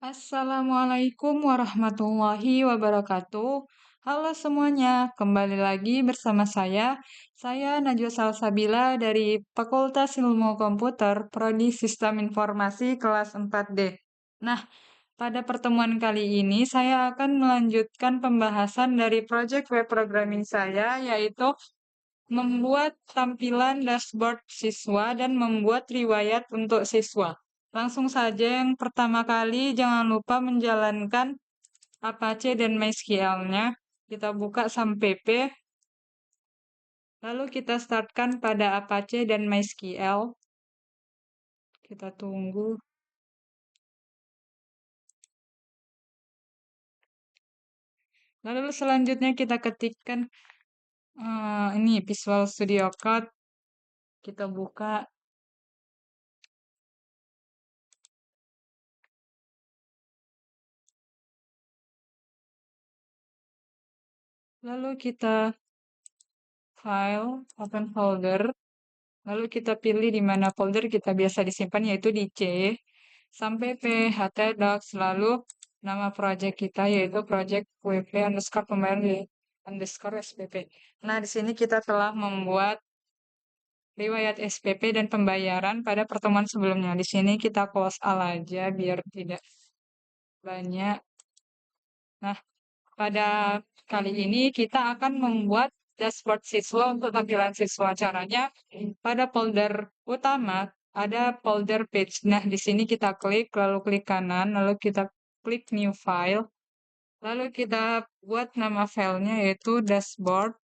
Assalamualaikum warahmatullahi wabarakatuh. Halo semuanya, kembali lagi bersama saya Najwa Salsabila dari Fakultas Ilmu Komputer, Prodi Sistem Informasi kelas 4D. Nah, pada pertemuan kali ini saya akan melanjutkan pembahasan dari proyek web programming saya, yaitu membuat tampilan dashboard siswa dan membuat riwayat untuk siswa. Langsung saja yang pertama kali jangan lupa menjalankan Apache dan MySQL-nya. Kita buka SAMPP, lalu kita startkan pada Apache dan MySQL. Kita tunggu. Lalu selanjutnya kita ketikkan ini Visual Studio Code. Kita buka. Lalu kita file, open folder. Lalu kita pilih di mana folder kita biasa disimpan, yaitu di C, sampai P, htdocs, lalu nama project kita yaitu project wp underscore pembayaran underscore SPP. Nah, di sini kita telah membuat riwayat SPP dan pembayaran pada pertemuan sebelumnya. Di sini kita close all aja biar tidak banyak. Nah, pada kali ini kita akan membuat dashboard siswa untuk tampilan siswa. Caranya pada folder utama ada folder page. Nah, di sini kita klik, lalu klik kanan, lalu kita klik new file. Lalu kita buat nama filenya yaitu dashboard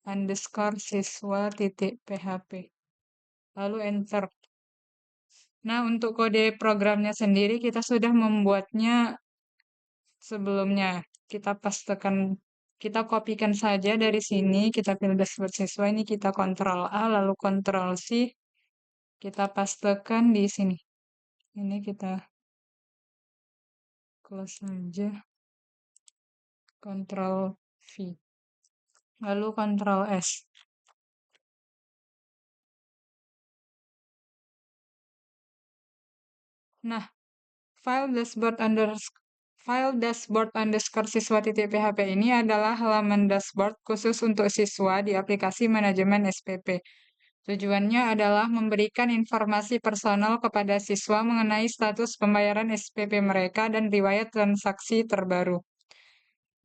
underscore siswa titik php. Lalu enter. Nah, untuk kode programnya sendiri kita sudah membuatnya sebelumnya. Kita pastekan, kita kopikan saja dari sini, kita pilih dashboard siswa, ini kita Ctrl A, lalu Ctrl C, kita pastekan di sini. Ini kita close saja, Ctrl V, lalu Ctrl S. Nah, file dashboard underscore siswa titik php ini adalah halaman dashboard khusus untuk siswa di aplikasi manajemen SPP. Tujuannya adalah memberikan informasi personal kepada siswa mengenai status pembayaran SPP mereka dan riwayat transaksi terbaru.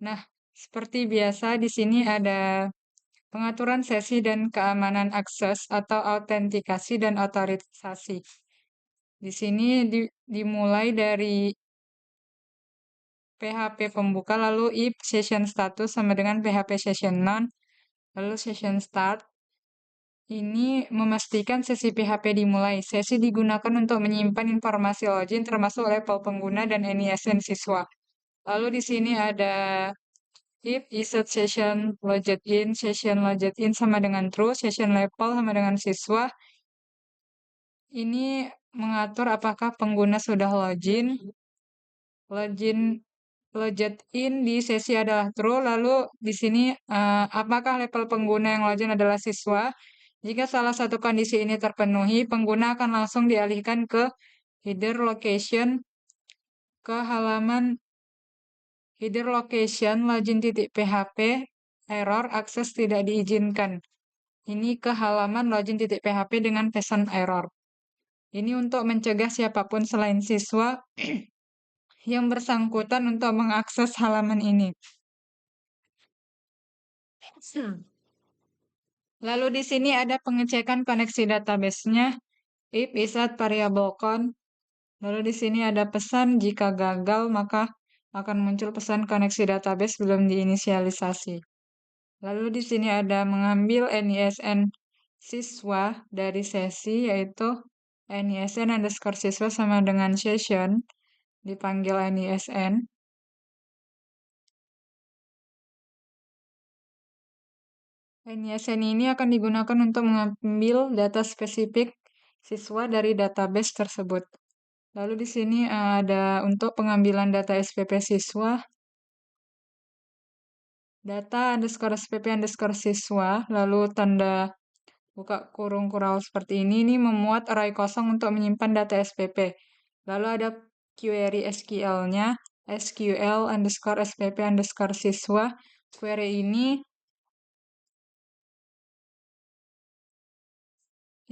Nah, seperti biasa di sini ada pengaturan sesi dan keamanan akses atau autentikasi dan otorisasi. Di sini dimulai dari PHP pembuka, lalu if session status sama dengan PHP session none, lalu session start. Ini memastikan sesi PHP dimulai. Sesi digunakan untuk menyimpan informasi login termasuk level pengguna dan NISN siswa. Lalu di sini ada if insert session logged in sama dengan true, session level sama dengan siswa. Ini mengatur apakah pengguna sudah logged in di sesi adalah true, lalu di sini apakah level pengguna yang login adalah siswa. Jika salah satu kondisi ini terpenuhi, pengguna akan langsung dialihkan ke header location, ke halaman header location login.php, error, akses tidak diizinkan. Ini ke halaman login.php dengan pesan error. Ini untuk mencegah siapapun selain siswa yang bersangkutan untuk mengakses halaman ini. Lalu di sini ada pengecekan koneksi database-nya, if isat variable con. Lalu di sini ada pesan jika gagal maka akan muncul pesan koneksi database belum diinisialisasi. Lalu di sini ada mengambil NISN siswa dari sesi yaitu NISN underscore siswa sama dengan session dipanggil NISN. NISN ini akan digunakan untuk mengambil data spesifik siswa dari database tersebut. Lalu di sini ada untuk pengambilan data SPP siswa, data underscore SPP underscore siswa, lalu tanda buka kurung kural seperti ini memuat array kosong untuk menyimpan data SPP. Lalu ada query SQL-nya, SQL underscore SPP underscore siswa. Query ini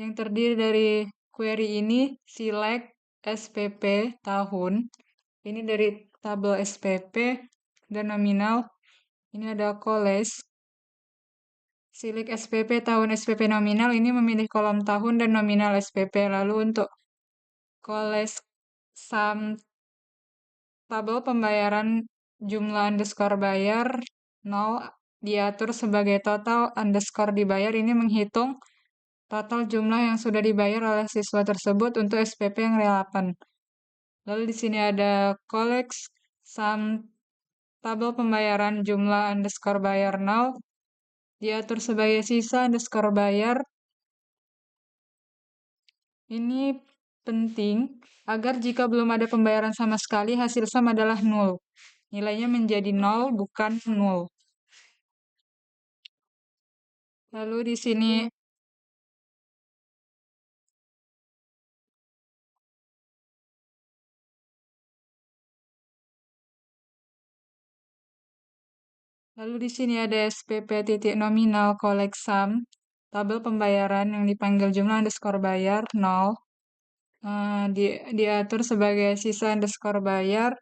yang terdiri dari query ini select SPP tahun. Ini dari tabel SPP dan nominal. Ini ada college. Select SPP tahun SPP nominal ini memilih kolom tahun dan nominal SPP. Lalu untuk college sum tabel pembayaran jumlah underscore bayar 0 diatur sebagai total underscore dibayar. Ini menghitung total jumlah yang sudah dibayar oleh siswa tersebut untuk SPP yang relevan. Lalu di sini ada collect sum tabel pembayaran jumlah underscore bayar 0 diatur sebagai sisa underscore bayar. Ini penting agar jika belum ada pembayaran sama sekali, hasil sum adalah 0. Nilainya menjadi 0, bukan 0. Lalu di sini ada SPP titik nominal collect sum, tabel pembayaran yang dipanggil jumlah underscore bayar 0, diatur sebagai sisa underscore bayar.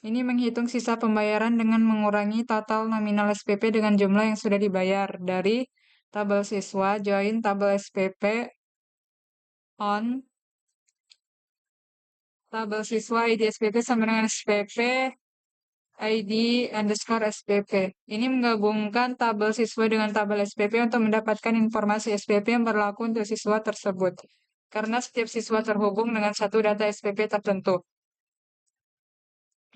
Ini menghitung sisa pembayaran dengan mengurangi total nominal SPP dengan jumlah yang sudah dibayar. Dari tabel siswa, join tabel SPP on tabel siswa ID SPP sama dengan SPP ID underscore SPP. Ini menggabungkan tabel siswa dengan tabel SPP untuk mendapatkan informasi SPP yang berlaku untuk siswa tersebut. Karena setiap siswa terhubung dengan satu data SPP tertentu.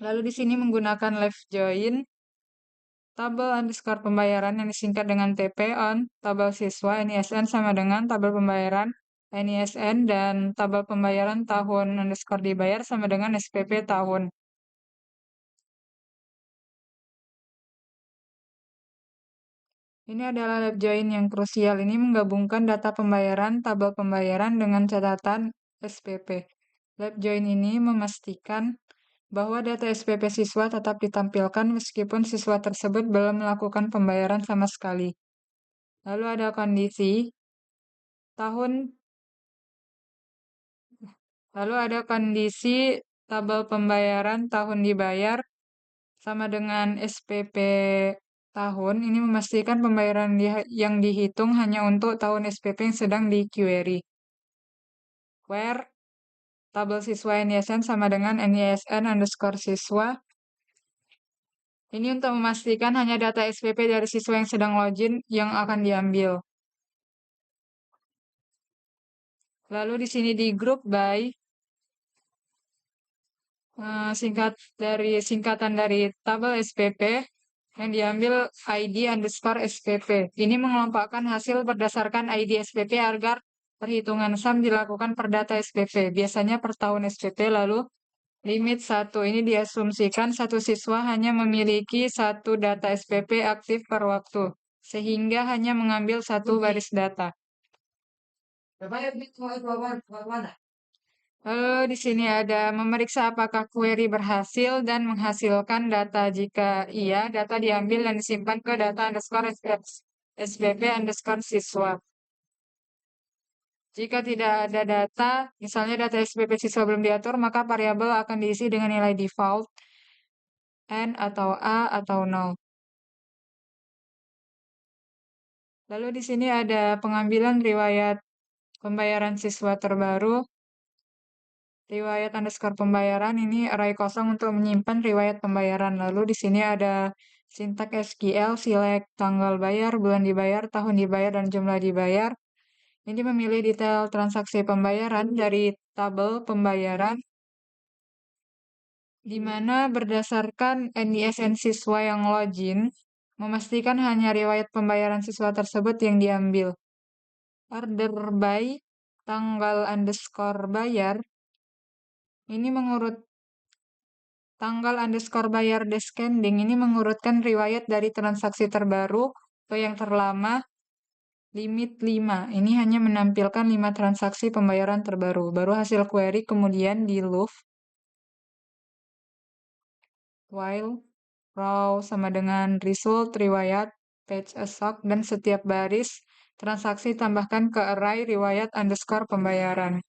Lalu di sini menggunakan left join, tabel underscore pembayaran yang disingkat dengan TP on tabel siswa NISN sama dengan tabel pembayaran NISN dan tabel pembayaran tahun underscore dibayar sama dengan SPP tahun. Ini adalah lab join yang krusial. Ini menggabungkan data pembayaran, tabel pembayaran dengan catatan SPP. Lab join ini memastikan bahwa data SPP siswa tetap ditampilkan meskipun siswa tersebut belum melakukan pembayaran sama sekali. Lalu ada kondisi tabel pembayaran tahun dibayar sama dengan SPP tahun. Ini memastikan pembayaran yang dihitung hanya untuk tahun SPP yang sedang di query. Where tabel siswa NISN sama dengan NISN underscore siswa. Ini untuk memastikan hanya data SPP dari siswa yang sedang login yang akan diambil. Lalu di sini di group by singkatan dari tabel SPP yang diambil ID underscore SPP. Ini mengelompokkan hasil berdasarkan ID SPP agar perhitungan sum dilakukan per data SPP. Biasanya per tahun SPP. Lalu limit 1. Ini diasumsikan satu siswa hanya memiliki satu data SPP aktif per waktu, sehingga hanya mengambil satu baris data. Lalu di sini ada memeriksa apakah query berhasil dan menghasilkan data. Jika iya, data diambil dan disimpan ke data underscore SPP underscore siswa. Jika tidak ada data, misalnya data SPP siswa belum diatur, maka variabel akan diisi dengan nilai default, N atau A atau 0. Lalu di sini ada pengambilan riwayat pembayaran siswa terbaru. Riwayat underscore pembayaran ini array kosong untuk menyimpan riwayat pembayaran. Lalu di sini ada sintak SQL, select tanggal bayar, bulan dibayar, tahun dibayar, dan jumlah dibayar. Ini memilih detail transaksi pembayaran dari tabel pembayaran, di mana berdasarkan NISN siswa yang login, memastikan hanya riwayat pembayaran siswa tersebut yang diambil. Order by tanggal underscore bayar, ini mengurut tanggal underscore bayar descending, ini mengurutkan riwayat dari transaksi terbaru ke yang terlama, limit 5. Ini hanya menampilkan 5 transaksi pembayaran terbaru. Baru hasil query kemudian di loop. while, row sama dengan result, riwayat, page assoc, dan setiap baris transaksi tambahkan ke array riwayat underscore pembayaran.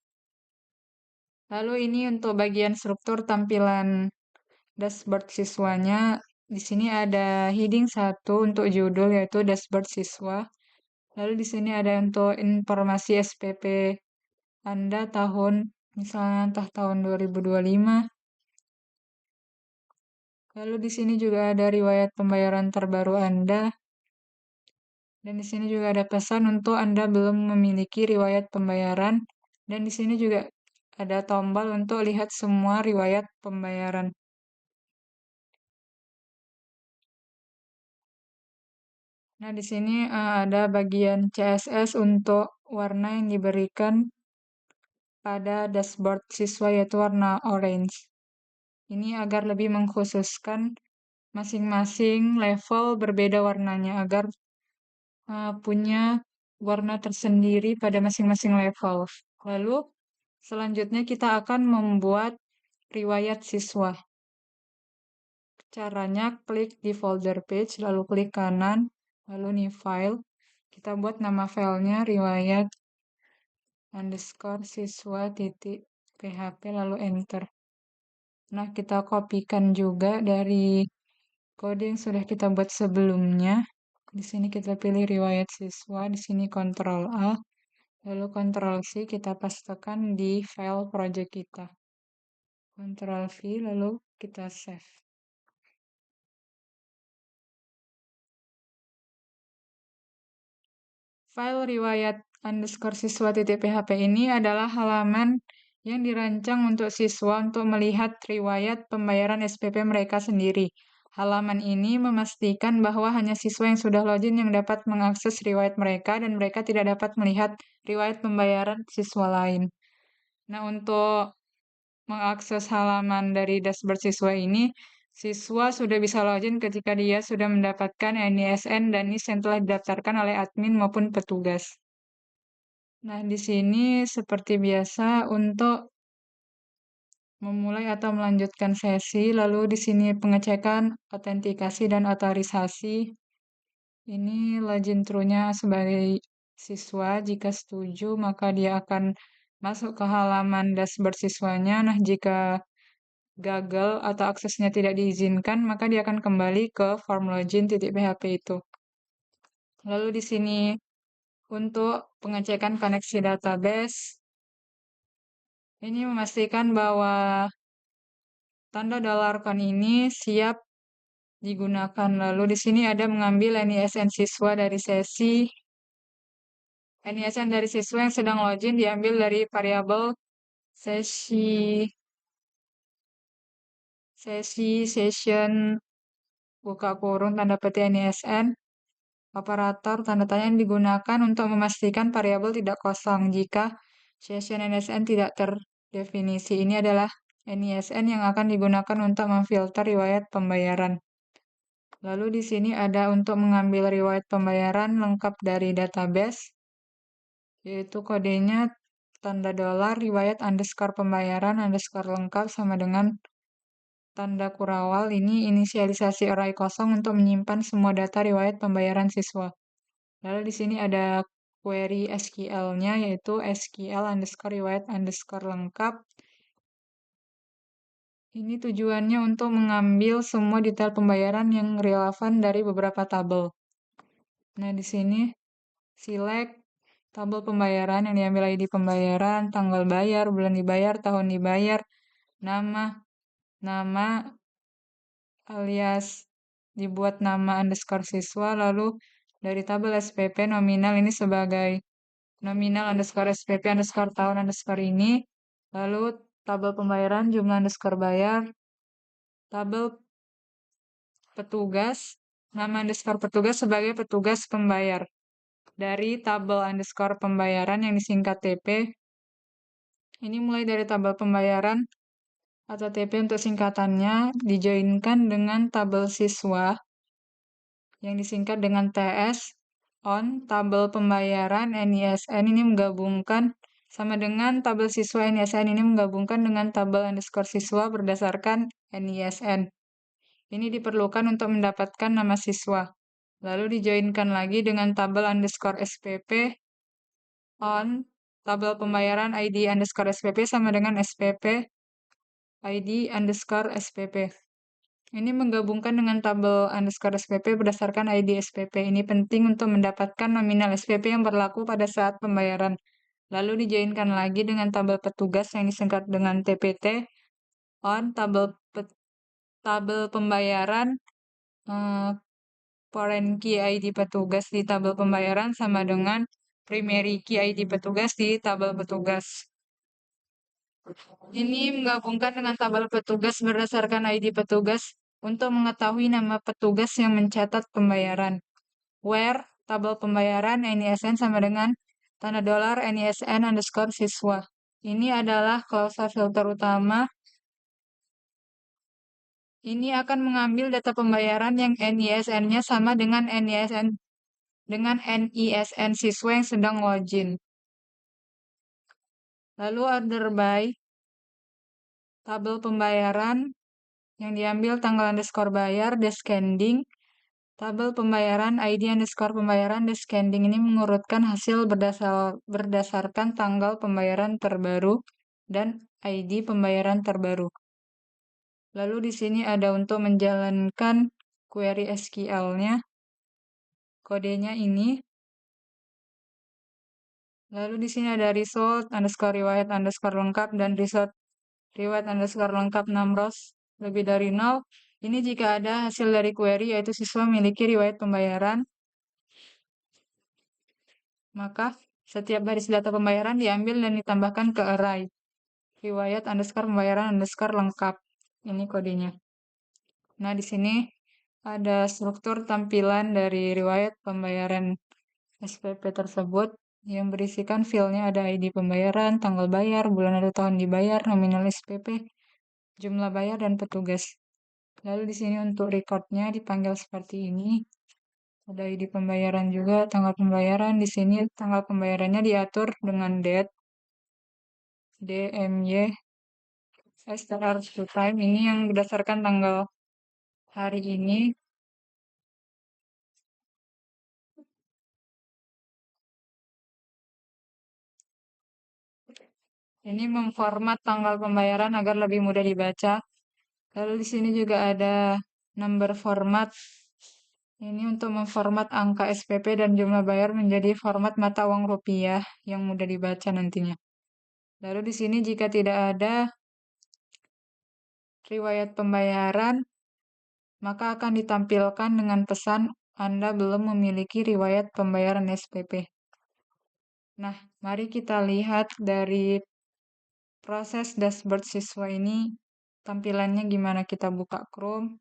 Lalu ini untuk bagian struktur tampilan dashboard siswanya. Di sini ada heading 1 untuk judul yaitu dashboard siswa. Lalu di sini ada untuk informasi SPP Anda tahun, misalnya entah tahun 2025. Lalu di sini juga ada riwayat pembayaran terbaru Anda. Dan di sini juga ada pesan untuk Anda belum memiliki riwayat pembayaran. Dan di sini juga ada tombol untuk lihat semua riwayat pembayaran. Nah, di sini ada bagian CSS untuk warna yang diberikan pada dashboard siswa yaitu warna orange. Ini agar lebih mengkhususkan masing-masing level berbeda warnanya agar punya warna tersendiri pada masing-masing level. Lalu selanjutnya kita akan membuat riwayat siswa. Caranya klik di folder page, lalu klik kanan, lalu new file. Kita buat nama filenya riwayat underscore siswa titik php, lalu enter. Nah, kita kopikan juga dari kode yang sudah kita buat sebelumnya. Di sini kita pilih riwayat siswa, di sini Ctrl A, lalu Ctrl C kita pastekan di file project kita. Ctrl V, lalu kita save. File riwayat underscore siswa .php ini adalah halaman yang dirancang untuk siswa untuk melihat riwayat pembayaran SPP mereka sendiri. Halaman ini memastikan bahwa hanya siswa yang sudah login yang dapat mengakses riwayat mereka dan mereka tidak dapat melihat riwayat pembayaran siswa lain. Nah, untuk mengakses halaman dari dashboard siswa ini, siswa sudah bisa login ketika dia sudah mendapatkan NISN dan NIS yang telah didaftarkan oleh admin maupun petugas. Nah, di sini seperti biasa untuk memulai atau melanjutkan sesi, lalu di sini pengecekan autentikasi dan otorisasi. Ini login true-nya sebagai siswa. Jika setuju, maka dia akan masuk ke halaman dashboard siswanya. Nah, jika gagal atau aksesnya tidak diizinkan, maka dia akan kembali ke form login.php itu. Lalu di sini untuk pengecekan koneksi database, ini memastikan bahwa tanda $kon ini siap digunakan. Lalu di sini ada mengambil NISN siswa dari sesi. NISN dari siswa yang sedang login diambil dari variabel session buka kurung tanda petik NISN. Operator tanda tanya yang digunakan untuk memastikan variabel tidak kosong jika session NISN tidak terdefinisi. Ini adalah NISN yang akan digunakan untuk memfilter riwayat pembayaran. Lalu di sini ada untuk mengambil riwayat pembayaran lengkap dari database, yaitu kodenya tanda dolar riwayat underscore pembayaran underscore lengkap sama dengan tanda kurawal. Ini inisialisasi array kosong untuk menyimpan semua data riwayat pembayaran siswa. Lalu di sini ada query SQL-nya yaitu SQL underscore riwayat underscore lengkap. Ini tujuannya untuk mengambil semua detail pembayaran yang relevan dari beberapa tabel. Nah, di sini select tabel pembayaran yang diambil ID pembayaran, tanggal bayar, bulan dibayar, tahun dibayar, nama alias dibuat nama underscore siswa, lalu dari tabel SPP nominal ini sebagai nominal underscore SPP underscore tahun underscore ini, lalu tabel pembayaran jumlah underscore bayar, tabel petugas, nama underscore petugas sebagai petugas pembayar. Dari tabel underscore pembayaran yang disingkat TP, ini mulai dari tabel pembayaran atau TP untuk singkatannya, dijoinkan dengan tabel siswa yang disingkat dengan TS, on tabel pembayaran NISN ini menggabungkan sama dengan tabel siswa NISN ini menggabungkan dengan tabel underscore siswa berdasarkan NISN. Ini diperlukan untuk mendapatkan nama siswa. Lalu dijoinkan lagi dengan tabel underscore SPP on tabel pembayaran ID underscore SPP sama dengan SPP ID underscore SPP. Ini menggabungkan dengan tabel underscore SPP berdasarkan ID SPP. Ini penting untuk mendapatkan nominal SPP yang berlaku pada saat pembayaran. Lalu dijoinkan lagi dengan tabel petugas yang disingkat dengan TPT on tabel pembayaran foreign key ID petugas di tabel pembayaran sama dengan primary key ID petugas di tabel petugas. Ini menggabungkan dengan tabel petugas berdasarkan ID petugas untuk mengetahui nama petugas yang mencatat pembayaran. Where tabel pembayaran NISN sama dengan tanda dolar NISN underscore siswa. Ini adalah klausa filter utama. Ini akan mengambil data pembayaran yang NISN-nya sama dengan NISN siswa yang sedang login. Lalu order by tabel pembayaran yang diambil tanggal underscore bayar, descending, tabel pembayaran ID underscore pembayaran, descending ini mengurutkan hasil berdasarkan tanggal pembayaran terbaru dan ID pembayaran terbaru. Lalu di sini ada untuk menjalankan query SQL-nya, kodenya ini. Lalu di sini ada result underscore riwayat underscore lengkap dan result riwayat underscore lengkap namros lebih dari 0. Ini jika ada hasil dari query yaitu siswa memiliki riwayat pembayaran, maka setiap baris data pembayaran diambil dan ditambahkan ke array riwayat underscore pembayaran underscore lengkap. Ini kodenya. Nah, di sini ada struktur tampilan dari riwayat pembayaran SPP tersebut yang berisikan filenya ada ID pembayaran, tanggal bayar, bulan atau tahun dibayar, nominal SPP, jumlah bayar, dan petugas. Lalu di sini untuk recordnya dipanggil seperti ini. Ada ID pembayaran juga, tanggal pembayaran. Di sini tanggal pembayarannya diatur dengan date, DMY, start to time. Ini yang berdasarkan tanggal hari ini. Ini memformat tanggal pembayaran agar lebih mudah dibaca. Lalu di sini juga ada number format. Ini untuk memformat angka SPP dan jumlah bayar menjadi format mata uang rupiah yang mudah dibaca nantinya. Lalu di sini jika tidak ada riwayat pembayaran, maka akan ditampilkan dengan pesan Anda belum memiliki riwayat pembayaran SPP. Nah, mari kita lihat dari proses dashboard siswa ini tampilannya gimana. Kita buka Chrome,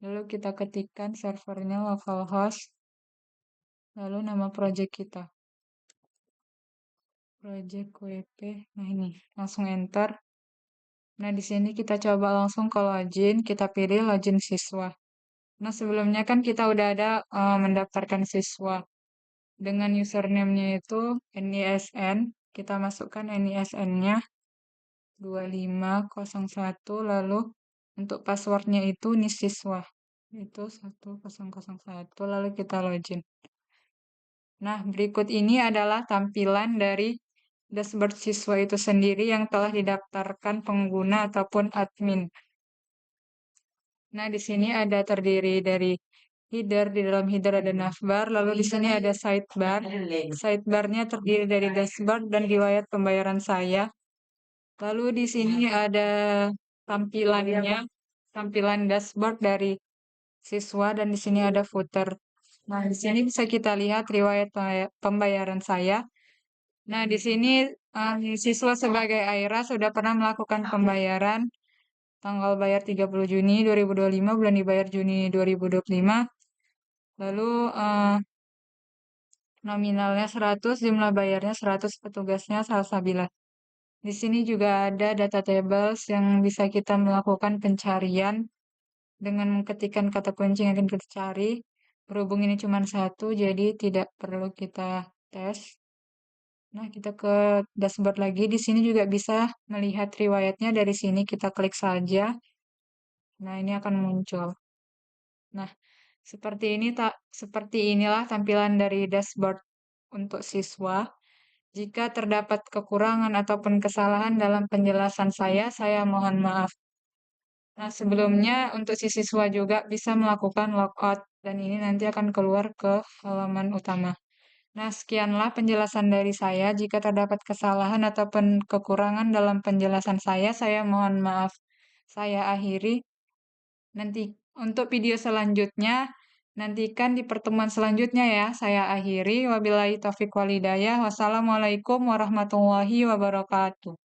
lalu kita ketikkan servernya localhost, lalu nama project kita, project WP. Nah, ini langsung enter. Nah, di sini kita coba langsung ke login, kita pilih login siswa. Nah, sebelumnya kan kita udah ada mendaftarkan siswa. Dengan username-nya itu NISN, kita masukkan NISN-nya 2501, lalu untuk password-nya itu siswa. Itu 1001, lalu kita login. Nah, berikut ini adalah tampilan dari dashboard siswa itu sendiri yang telah didaftarkan pengguna ataupun admin. Nah, di sini ada terdiri dari header, di dalam header ada navbar, lalu di sini ada sidebar. Sidebarnya terdiri dari dashboard dan riwayat pembayaran saya. Lalu di sini ada tampilannya, tampilan dashboard dari siswa dan di sini ada footer. Nah, di sini bisa kita lihat riwayat pembayaran saya. Nah, di sini siswa sebagai Aira sudah pernah melakukan pembayaran tanggal bayar 30 Juni 2025, bulan dibayar Juni 2025. Lalu nominalnya 100, jumlah bayarnya 100, petugasnya salsabila. Di sini juga ada data tables yang bisa kita melakukan pencarian dengan mengetikkan kata kunci yang akan kita cari. Berhubung ini cuma satu, jadi tidak perlu kita tes. Nah, kita ke dashboard lagi. Di sini juga bisa melihat riwayatnya. Dari sini kita klik saja. Nah, ini akan muncul. Nah, seperti inilah tampilan dari dashboard untuk siswa. Jika terdapat kekurangan ataupun kesalahan dalam penjelasan saya mohon maaf. Nah, sebelumnya untuk si siswa juga bisa melakukan logout dan ini nanti akan keluar ke halaman utama. Nah, sekianlah penjelasan dari saya. Jika terdapat kesalahan ataupun kekurangan dalam penjelasan saya mohon maaf. Saya akhiri. Nanti untuk video selanjutnya, nantikan di pertemuan selanjutnya ya. Saya akhiri. Wabillahi taufiq walhidayah. Wassalamualaikum warahmatullahi wabarakatuh.